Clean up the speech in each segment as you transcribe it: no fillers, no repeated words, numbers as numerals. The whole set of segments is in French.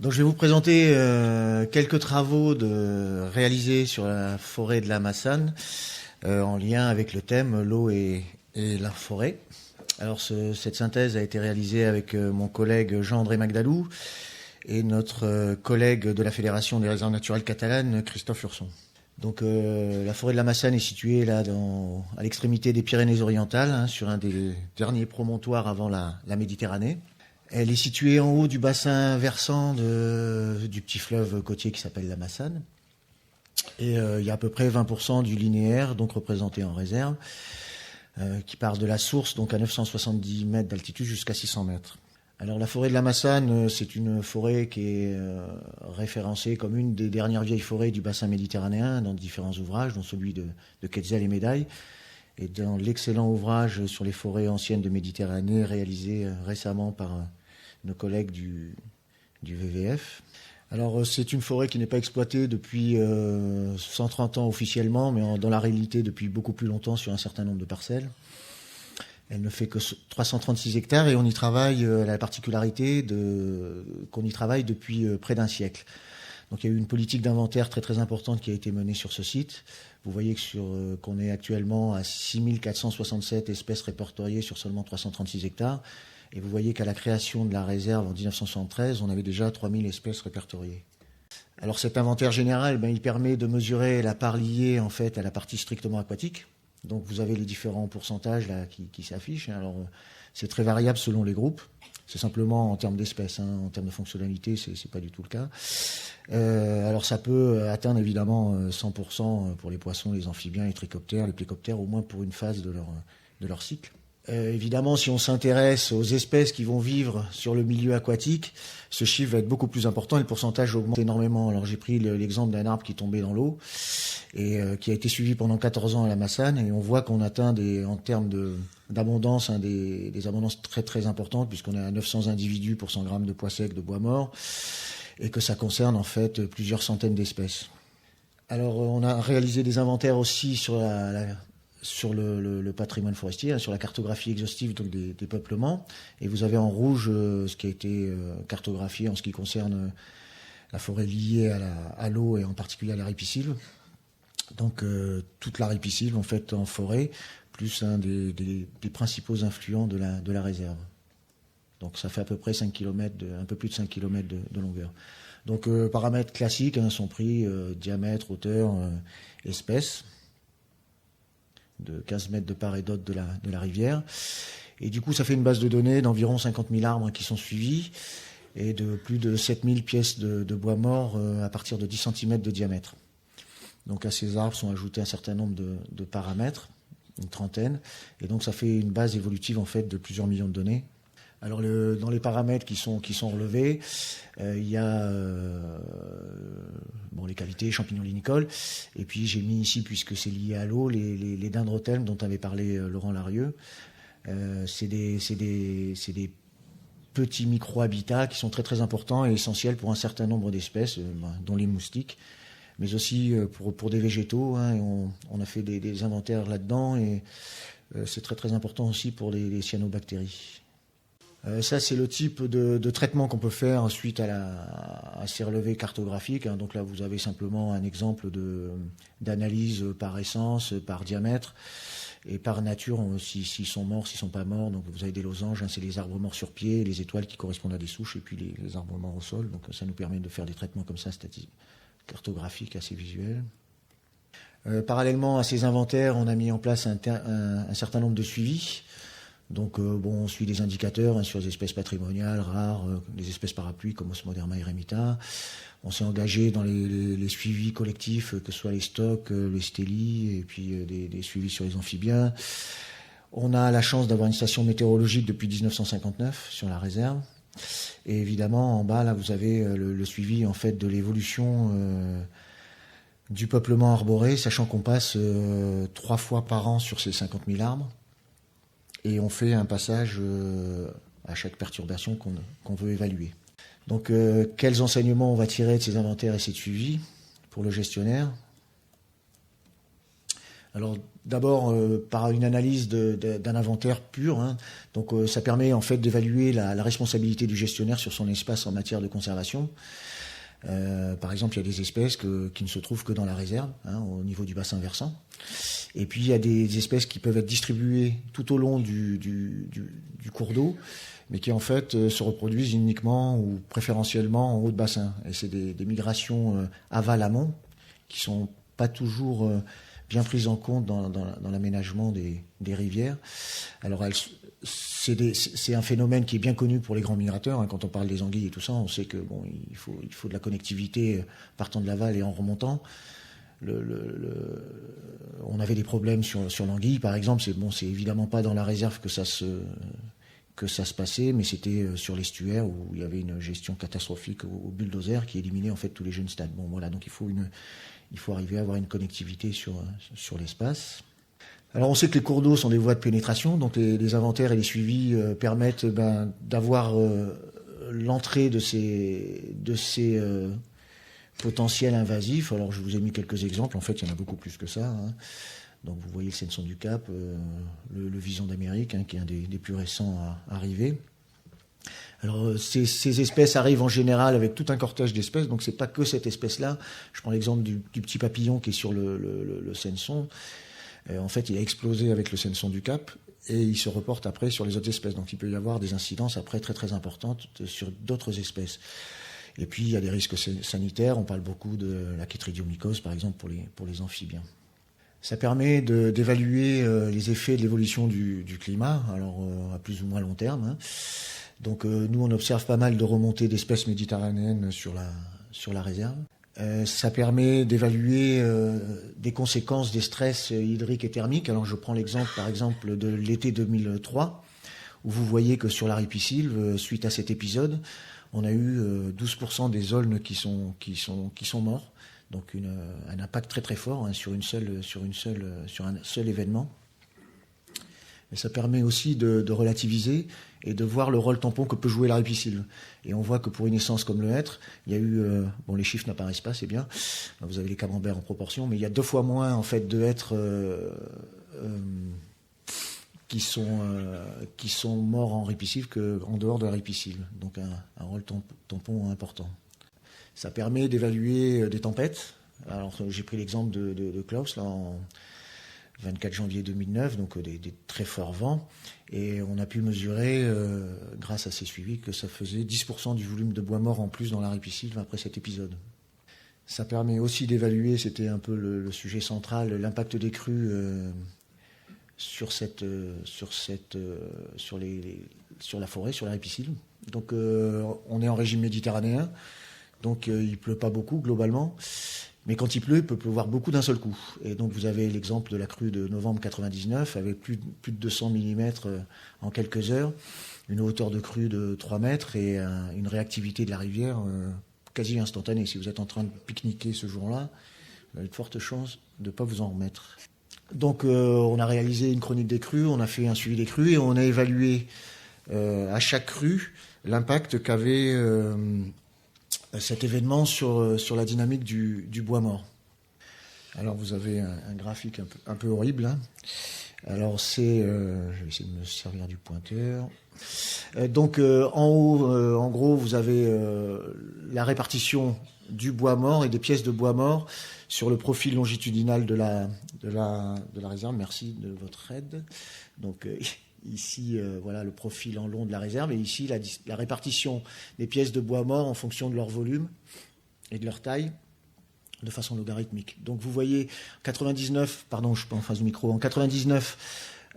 Donc je vais vous présenter quelques travaux réalisés sur la forêt de la Massane en lien avec le thème l'eau et la forêt. Alors cette synthèse a été réalisée avec mon collègue Jean-André Magdalou et notre collègue de la Fédération des réserves naturelles catalanes, Christophe Urson. Donc la forêt de la Massane est située là à l'extrémité des Pyrénées-Orientales, hein, sur un des derniers promontoires avant la Méditerranée. Elle est située en haut du bassin versant du petit fleuve côtier qui s'appelle la Massane. Et il y a à peu près 20% du linéaire, donc représenté en réserve, qui part de la source, donc à 970 mètres d'altitude jusqu'à 600 mètres. Alors la forêt de la Massane, c'est une forêt qui est référencée comme une des dernières vieilles forêts du bassin méditerranéen dans différents ouvrages, dont celui de Quetzal et Médaille, et dans l'excellent ouvrage sur les forêts anciennes de Méditerranée réalisé récemment par nos collègues du WWF. Alors c'est une forêt qui n'est pas exploitée depuis 130 ans officiellement, mais dans la réalité depuis beaucoup plus longtemps sur un certain nombre de parcelles. Elle ne fait que 336 hectares et on y travaille, la particularité qu'on y travaille depuis près d'un siècle. Donc il y a eu une politique d'inventaire très très importante qui a été menée sur ce site. Vous voyez qu'on est actuellement à 6467 espèces répertoriées sur seulement 336 hectares. Et vous voyez qu'à la création de la réserve en 1973, on avait déjà 3000 espèces répertoriées. Alors cet inventaire général, il permet de mesurer la part liée en fait à la partie strictement aquatique. Donc vous avez les différents pourcentages là, qui s'affichent. Alors c'est très variable selon les groupes. C'est simplement en termes d'espèces, hein. En termes de fonctionnalité, c'est pas du tout le cas. Alors ça peut atteindre évidemment 100% pour les poissons, les amphibiens, les trichoptères, les plécoptères, au moins pour une phase de leur cycle. Évidemment, si on s'intéresse aux espèces qui vont vivre sur le milieu aquatique, ce chiffre va être beaucoup plus important et le pourcentage augmente énormément. Alors j'ai pris l'exemple d'un arbre qui tombait dans l'eau et qui a été suivi pendant 14 ans à la Massane, et on voit qu'on atteint en termes d'abondance, hein, des abondances très très importantes, puisqu'on est à 900 individus pour 100 grammes de pois secs de bois mort, et que ça concerne en fait plusieurs centaines d'espèces. Alors on a réalisé des inventaires aussi sur le patrimoine forestier, hein, sur la cartographie exhaustive donc des peuplements, et vous avez en rouge ce qui a été cartographié en ce qui concerne la forêt liée à l'eau et en particulier à la ripisylve. Donc toute la ripisylve en fait en forêt, plus un des principaux influents de la réserve. Donc ça fait à peu près 5 km un peu plus de 5 km de longueur. Donc paramètres classiques, hein, sont pris diamètre, hauteur, espèce, de 15 mètres de part et d'autre de la rivière. Et du coup, ça fait une base de données d'environ 50 000 arbres qui sont suivis et de plus de 7000 pièces de bois mort à partir de 10 cm de diamètre. Donc à ces arbres sont ajoutés un certain nombre de paramètres, une trentaine, et donc ça fait une base évolutive en fait de plusieurs millions de données. Alors dans les paramètres qui sont relevés, il y a les qualités champignons linicoles, et puis j'ai mis ici, puisque c'est lié à l'eau, les dendrothelmes dont avait parlé Laurent Larieux. C'est des petits micro-habitats qui sont très très importants et essentiels pour un certain nombre d'espèces, dont les moustiques, mais aussi pour des végétaux, hein, et on a fait des inventaires là-dedans, et c'est très très important aussi pour les cyanobactéries. Ça, c'est le type de traitement qu'on peut faire suite à ces relevés cartographiques, hein. Donc là, vous avez simplement un exemple d'analyse par essence, par diamètre, et par nature, s'ils sont morts, s'ils sont pas morts. Donc vous avez des losanges, hein, c'est les arbres morts sur pied, les étoiles qui correspondent à des souches, et puis les arbres morts au sol. Donc ça nous permet de faire des traitements comme ça, cartographiques, assez visuels. Parallèlement à ces inventaires, on a mis en place un certain nombre de suivis. Donc on suit des indicateurs, hein, sur les espèces patrimoniales, rares, les espèces parapluies comme Osmoderma eremita. On s'est engagé dans les suivis collectifs, que ce soit les stocks, les stélies, et puis des suivis sur les amphibiens. On a la chance d'avoir une station météorologique depuis 1959 sur la réserve. Et évidemment, en bas, là, vous avez le suivi en fait de l'évolution du peuplement arboré, sachant qu'on passe 3 fois par an sur ces 50 000 arbres. Et on fait un passage à chaque perturbation qu'on veut évaluer. Donc, quels enseignements on va tirer de ces inventaires et ces suivis pour le gestionnaire? Alors d'abord par une analyse d'un inventaire pur, hein. Donc ça permet en fait d'évaluer la responsabilité du gestionnaire sur son espace en matière de conservation. Par exemple, il y a des espèces qui ne se trouvent que dans la réserve, hein, au niveau du bassin versant. Et puis il y a des espèces qui peuvent être distribuées tout au long du cours d'eau, mais qui en fait se reproduisent uniquement ou préférentiellement en haut de bassin. Et c'est des migrations aval-amont qui sont pas toujours bien prises en compte dans l'aménagement des rivières. Alors c'est un phénomène qui est bien connu pour les grands migrateurs, hein. Quand on parle des anguilles et tout ça, on sait que bon, il faut de la connectivité partant de l'aval et en remontant. On avait des problèmes sur l'anguille, par exemple. C'est évidemment pas dans la réserve que ça se passait, mais c'était sur l'estuaire où il y avait une gestion catastrophique au bulldozer qui éliminait en fait tous les jeunes stades. Bon, voilà, donc il faut arriver à avoir une connectivité sur l'espace. Alors on sait que les cours d'eau sont des voies de pénétration, donc les inventaires et les suivis permettent d'avoir l'entrée de ces potentiels invasifs. Alors je vous ai mis quelques exemples, en fait il y en a beaucoup plus que ça, hein. Donc vous voyez le Senson du Cap, le Vison d'Amérique, hein, qui est un des plus récents à arriver. Alors ces espèces arrivent en général avec tout un cortège d'espèces, donc c'est pas que cette espèce-là. Je prends l'exemple du petit papillon qui est sur le Senson. En fait, il a explosé avec le Senson du Cap et il se reporte après sur les autres espèces. Donc il peut y avoir des incidences après très très importantes sur d'autres espèces. Et puis il y a des risques sanitaires. On parle beaucoup de la chytridiomycose, par exemple, pour les amphibiens. Ça permet d'évaluer les effets de l'évolution du climat, alors à plus ou moins long terme, hein. Donc nous, on observe pas mal de remontées d'espèces méditerranéennes sur la réserve. Ça permet d'évaluer des conséquences des stress hydriques et thermiques. Alors je prends l'exemple, par exemple, de l'été 2003, où vous voyez que sur la ripisylve, suite à cet épisode, on a eu 12% des aulnes qui sont morts. Donc un impact très très fort, hein, sur un seul événement. Et ça permet aussi de relativiser et de voir le rôle tampon que peut jouer la ripisylve. Et on voit que pour une essence comme le hêtre, il y a eu, bon, les chiffres n'apparaissent pas, c'est bien, vous avez les camemberts en proportion, mais il y a 2 fois moins en fait de hêtres qui sont morts en ripisylve qu'en dehors de la ripisylve. Donc un rôle tampon important. Ça permet d'évaluer des tempêtes. Alors j'ai pris l'exemple de Klaus là en 24 janvier 2009, donc des très forts vents, et on a pu mesurer, grâce à ces suivis, que ça faisait 10% du volume de bois mort en plus dans la ripisylve après cet épisode. Ça permet aussi d'évaluer, c'était un peu le sujet central, l'impact des crues sur la forêt, sur la ripisylve. Donc on est en régime méditerranéen, donc il pleut pas beaucoup globalement. Mais quand il pleut, il peut pleuvoir beaucoup d'un seul coup. Et donc vous avez l'exemple de la crue de novembre 99, avec plus de 200 mm en quelques heures, une hauteur de crue de 3 mètres et une réactivité de la rivière quasi instantanée. Si vous êtes en train de pique-niquer ce jour-là, vous avez de fortes chances de ne pas vous en remettre. Donc on a réalisé une chronique des crues, on a fait un suivi des crues et on a évalué à chaque crue l'impact qu'avait cet événement sur la dynamique du bois mort. Alors vous avez un graphique un peu horrible, hein. Alors je vais essayer de me servir du pointeur. Donc en haut, en gros, vous avez la répartition du bois mort et des pièces de bois mort sur le profil longitudinal de la réserve. Merci de votre aide. Donc ici, voilà le profil en long de la réserve, et ici la répartition des pièces de bois mort en fonction de leur volume et de leur taille, de façon logarithmique. Donc vous voyez, 99, pardon, je suis pas en face du micro, en 99,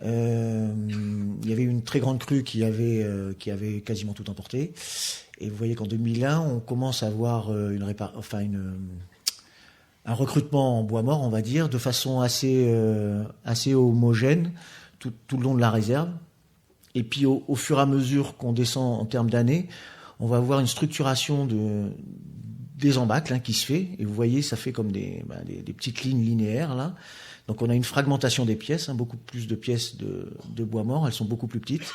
il y avait une très grande crue qui avait quasiment tout emporté. Et vous voyez qu'en 2001, on commence à avoir un recrutement en bois mort, on va dire, de façon assez homogène tout le long de la réserve. Et puis au fur et à mesure qu'on descend en termes d'années, on va avoir une structuration des embâcles, hein, qui se fait. Et vous voyez, ça fait comme des petites lignes linéaires là. Donc on a une fragmentation des pièces, hein, beaucoup plus de pièces de bois mort. Elles sont beaucoup plus petites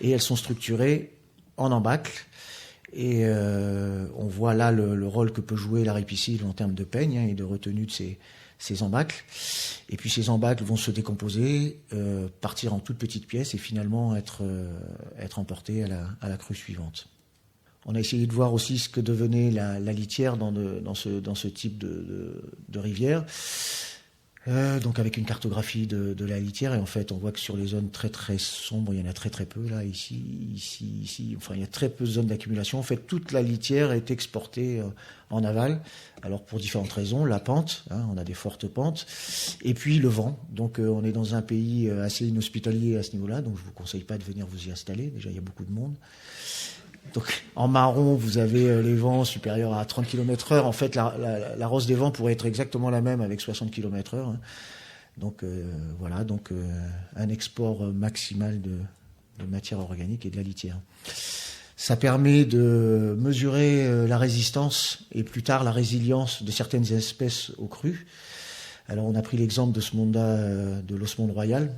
et elles sont structurées en embâcles. Et on voit là le rôle que peut jouer la ripisylve en termes de peigne, hein, et de retenue de ces embâcles. Et puis ces embâcles vont se décomposer, partir en toutes petites pièces et finalement être emportés à la crue suivante. On a essayé de voir aussi ce que devenait la litière dans ce type de rivière. Donc avec une cartographie de la litière, et en fait on voit que sur les zones très très sombres, il y en a très très peu là, ici, enfin il y a très peu de zones d'accumulation. En fait toute la litière est exportée en aval, alors pour différentes raisons, la pente, on a des fortes pentes, et puis le vent. Donc on est dans un pays assez inhospitalier à ce niveau-là, donc je vous conseille pas de venir vous y installer, déjà il y a beaucoup de monde. Donc, en marron, vous avez les vents supérieurs à 30 km/h. En fait, la rosse des vents pourrait être exactement la même avec 60 km/h. Donc, voilà, donc un export maximal de matière organique et de la litière. Ça permet de mesurer la résistance et plus tard la résilience de certaines espèces aux crues. Alors, on a pris l'exemple de ce Monda de l'Osmonde royal.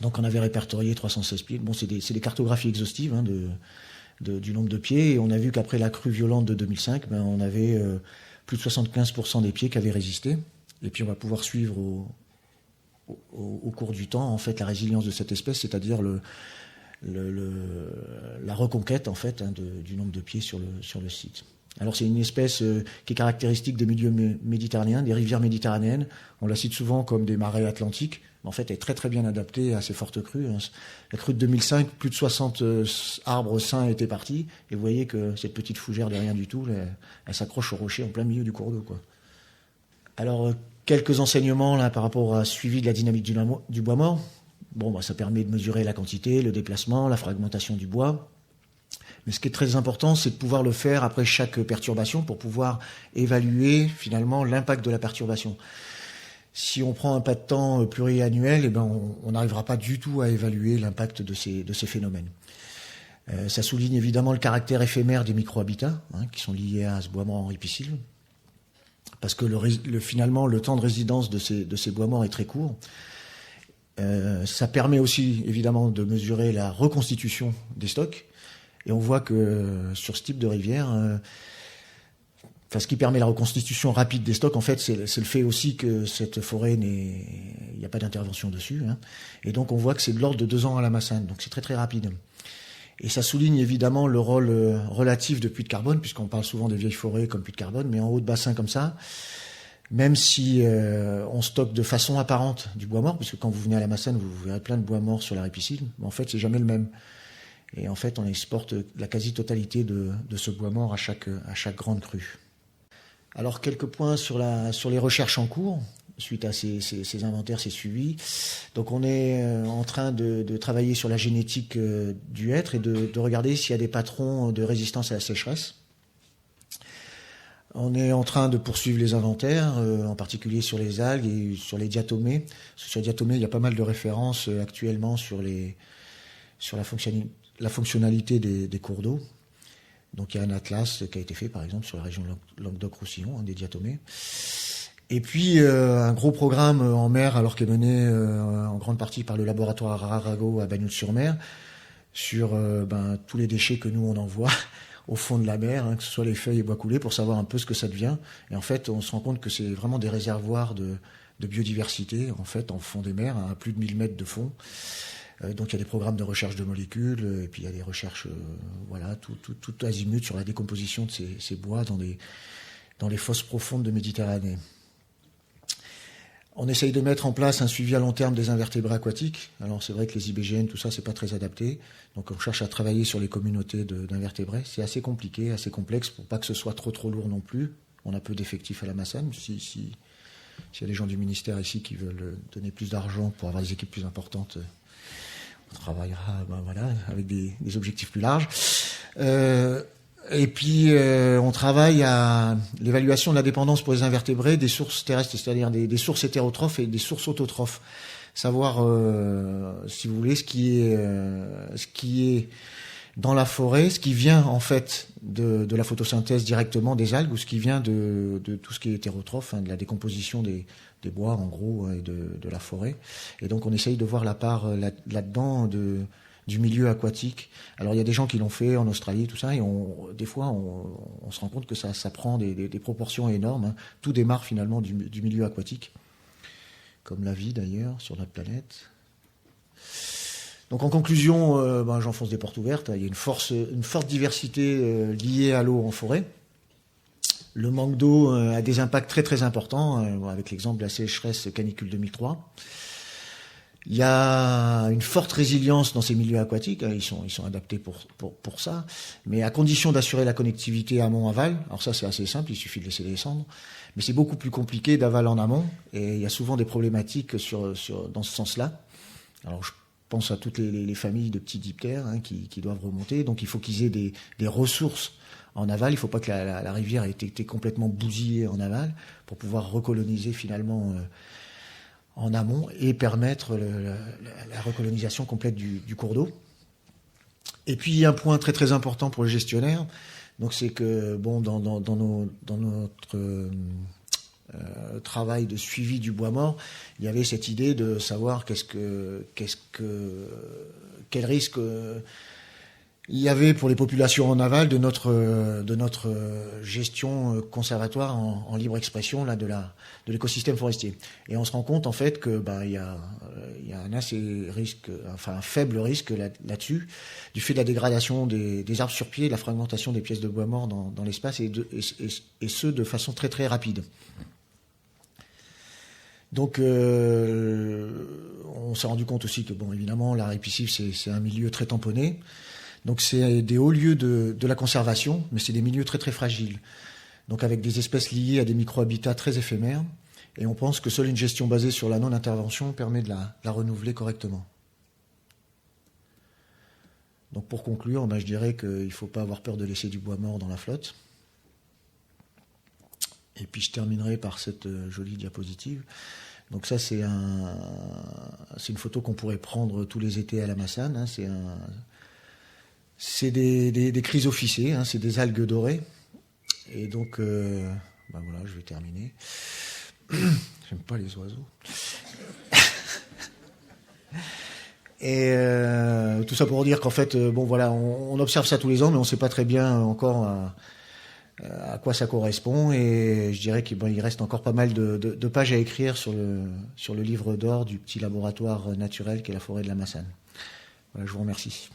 Donc, on avait répertorié 316 pieds. Bon, c'est des cartographies exhaustives du nombre de pieds, et on a vu qu'après la crue violente de 2005, on avait plus de 75% des pieds qui avaient résisté. Et puis on va pouvoir suivre au cours du temps en fait la résilience de cette espèce, c'est-à-dire la reconquête en fait du nombre de pieds sur le site. Alors c'est une espèce qui est caractéristique des milieux méditerranéens, des rivières méditerranéennes. On la cite souvent comme des marais atlantiques, mais en fait elle est très très bien adaptée à ces fortes crues. La crue de 2005, plus de 60 arbres sains étaient partis, et vous voyez que cette petite fougère de rien du tout, elle s'accroche au rocher en plein milieu du cours d'eau, quoi. Alors quelques enseignements là par rapport à suivi de la dynamique du bois mort. Bon, ça permet de mesurer la quantité, le déplacement, la fragmentation du bois. Mais ce qui est très important, c'est de pouvoir le faire après chaque perturbation pour pouvoir évaluer finalement l'impact de la perturbation. Si on prend un pas de temps pluriannuel, on n'arrivera pas du tout à évaluer l'impact de ces phénomènes. Ça souligne évidemment le caractère éphémère des micro-habitats qui sont liés à ce bois mort enripiscile, parce que finalement le temps de résidence de ces bois morts est très court. Ça permet aussi évidemment de mesurer la reconstitution des stocks. Et on voit que sur ce type de rivière, ce qui permet la reconstitution rapide des stocks, en fait, c'est le fait aussi que cette forêt il n'y a pas d'intervention dessus. Et donc on voit que c'est de l'ordre de 2 ans à la Massane, donc c'est très très rapide. Et ça souligne évidemment le rôle relatif de puits de carbone, puisqu'on parle souvent des vieilles forêts comme puits de carbone, mais en haut de bassin comme ça, même si on stocke de façon apparente du bois mort, puisque quand vous venez à la Massane, vous verrez plein de bois morts sur la ripiscile, mais en fait c'est jamais le même. Et en fait, on exporte la quasi-totalité de ce bois mort à chaque grande crue. Alors, quelques points sur les recherches en cours, suite à ces inventaires, ces suivis. Donc, on est en train de travailler sur la génétique du hêtre et de regarder s'il y a des patrons de résistance à la sécheresse. On est en train de poursuivre les inventaires, en particulier sur les algues et sur les diatomées. Sur les diatomées, il y a pas mal de références actuellement sur la fonctionnalité des cours d'eau. Donc il y a un atlas qui a été fait par exemple sur la région Languedoc-Roussillon, des diatomées. Et puis un gros programme en mer, alors qui est mené en grande partie par le laboratoire Arago à Bagnols-sur-Mer, sur tous les déchets que nous on envoie au fond de la mer, que ce soit les feuilles et bois coulés, pour savoir un peu ce que ça devient. Et en fait, on se rend compte que c'est vraiment des réservoirs de biodiversité en fait en fond des mers, à plus de 1000 mètres de fond. Donc il y a des programmes de recherche de molécules, et puis il y a des recherches, tout azimut sur la décomposition de ces bois dans les fosses profondes de Méditerranée. On essaye de mettre en place un suivi à long terme des invertébrés aquatiques. Alors c'est vrai que les IBGN, tout ça, c'est pas très adapté. Donc on cherche à travailler sur les communautés d'invertébrés. C'est assez compliqué, assez complexe, pour pas que ce soit trop lourd non plus. On a peu d'effectifs à la Massane. S'il y a des gens du ministère ici qui veulent donner plus d'argent pour avoir des équipes plus importantes, on travaillera avec des objectifs plus larges. Et puis on travaille à l'évaluation de la dépendance pour les invertébrés des sources terrestres, c'est-à-dire des sources hétérotrophes et des sources autotrophes. Savoir, si vous voulez, ce qui est dans la forêt, ce qui vient en fait de la photosynthèse directement des algues, ou ce qui vient de tout ce qui est hétérotrophe, de la décomposition des bois en gros et de la forêt. Et donc on essaye de voir la part là-dedans du milieu aquatique. Alors il y a des gens qui l'ont fait en Australie, tout ça, et des fois on se rend compte que ça prend des proportions énormes, hein. Tout démarre finalement du milieu aquatique, comme la vie d'ailleurs sur notre planète. Donc en conclusion, j'enfonce des portes ouvertes. Il y a une forte diversité liée à l'eau en forêt. Le manque d'eau a des impacts très très importants, avec l'exemple de la sécheresse canicule 2003. Il y a une forte résilience dans ces milieux aquatiques, ils sont adaptés pour ça, mais à condition d'assurer la connectivité amont-aval. Alors ça c'est assez simple, il suffit de laisser descendre, mais c'est beaucoup plus compliqué d'aval en amont, et il y a souvent des problématiques dans ce sens-là. Alors je pense à toutes les familles de petits diptères, hein, qui doivent remonter, donc il faut qu'ils aient des ressources en aval. Il ne faut pas que la rivière ait été complètement bousillée en aval pour pouvoir recoloniser finalement en amont et permettre la recolonisation complète du cours d'eau. Et puis il y a un point très très important pour le gestionnaire, donc c'est que dans notre travail de suivi du bois mort, il y avait cette idée de savoir quel risque il y avait pour les populations en aval de notre gestion conservatoire en libre expression là de l'écosystème forestier. Et on se rend compte en fait que il y a un faible risque là-dessus, du fait de la dégradation des arbres sur pied, de la fragmentation des pièces de bois mort dans l'espace, et ce de façon très très rapide. Donc on s'est rendu compte aussi que évidemment la ripisylve c'est un milieu très tamponné. Donc c'est des hauts lieux de la conservation, mais c'est des milieux très très fragiles. Donc avec des espèces liées à des micro-habitats très éphémères, et on pense que seule une gestion basée sur la non-intervention permet de la renouveler correctement. Donc pour conclure, je dirais qu'il ne faut pas avoir peur de laisser du bois mort dans la flotte. Et puis je terminerai par cette jolie diapositive. Donc ça c'est une photo qu'on pourrait prendre tous les étés à la Massane, hein. C'est des chrysophycées, hein, c'est des algues dorées. Et donc, voilà, je vais terminer. J'aime pas les oiseaux. Et tout ça pour dire qu'en fait, on observe ça tous les ans, mais on ne sait pas très bien encore à quoi ça correspond. Et je dirais qu'il reste encore pas mal de pages à écrire sur le livre d'or du petit laboratoire naturel qu'est la forêt de la Massane. Voilà, je vous remercie.